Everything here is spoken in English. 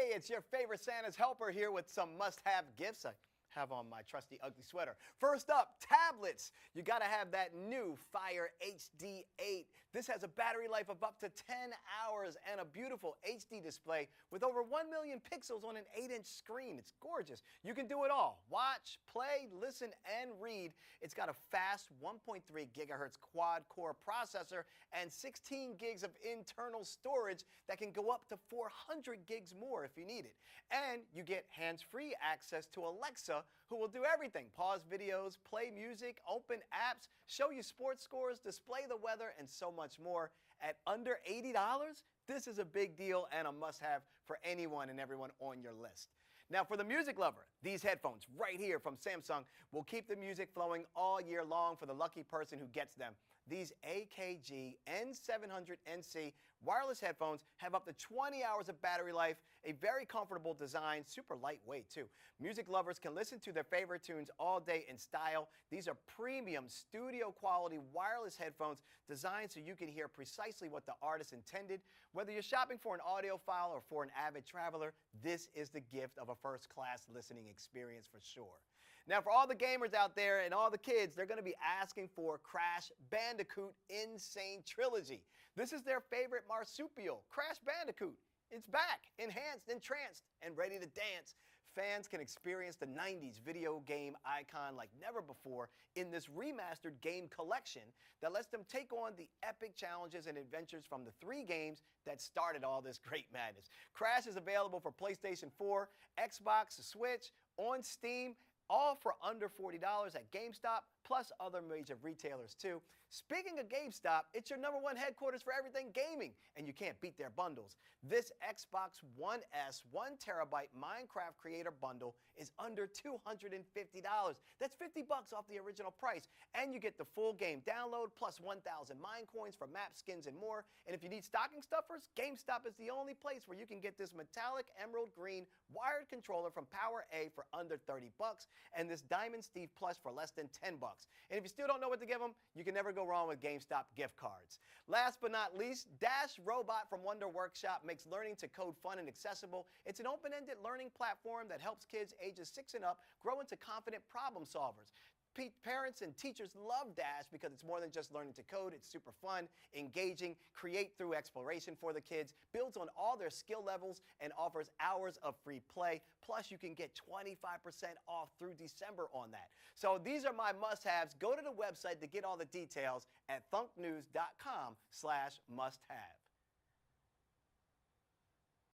Hey, it's your favorite Santa's helper here with some must-have gifts. I have on my trusty ugly sweater. First up, tablets. You gotta have that new Fire HD8. This has a battery life of up to 10 hours and a beautiful HD display with over 1 million pixels on an 8-inch screen. It's gorgeous. You can do it all. Watch, play, listen, and read. It's got a fast 1.3 gigahertz quad-core processor and 16 gigs of internal storage that can go up to 400 gigs more if you need it. And you get hands-free access to Alexa, who will do everything. Pause videos, play music, open apps, show you sports scores, display the weather, and so much more. At under $80, this is a big deal and a must-have for anyone and everyone on your list. Now, for the music lover, these headphones right here from Samsung will keep the music flowing all year long for the lucky person who gets them. These AKG N700NC wireless headphones have up to 20 hours of battery life, a very comfortable design, super lightweight too. Music lovers can listen to their favorite tunes all day in style. These are premium studio quality wireless headphones designed so you can hear precisely what the artist intended. Whether you're shopping for an audiophile or for an avid traveler, this is the gift of a first-class listening experience for sure. Now, for all the gamers out there and all the kids, they're going to be asking for Crash Bandicoot N Sane Trilogy. This is their favorite marsupial, Crash Bandicoot. It's back, enhanced, entranced, and ready to dance. Fans can experience the 90s video game icon like never before in this remastered game collection that lets them take on the epic challenges and adventures from the 3 games that started all this great madness. Crash is available for PlayStation 4, Xbox, Switch, on Steam, all for under $40 at GameStop, plus other major retailers too. Speaking of GameStop, it's your #1 headquarters for everything gaming, and you can't beat their bundles. This Xbox One S 1 terabyte Minecraft Creator Bundle is under $250. That's $50 off the original price, and you get the full game download plus 1,000 mine coins for map skins and more. And if you need stocking stuffers, GameStop is the only place where you can get this metallic emerald green wired controller from Power A for under $30, and this Diamond Steve Plus for less than $10. And if you still don't know what to give them, you can never go wrong with GameStop gift cards. Last but not least, Dash Robot from Wonder Workshop makes learning to code fun and accessible. It's an open-ended learning platform that helps kids ages 6 and up grow into confident problem solvers. Parents and teachers love Dash because it's more than just learning to code. It's super fun, engaging, create through exploration for the kids, builds on all their skill levels, and offers hours of free play. Plus, you can get 25% off through December on that. So these are my must-haves. Go to the website to get all the details at thunknews.com/must-have.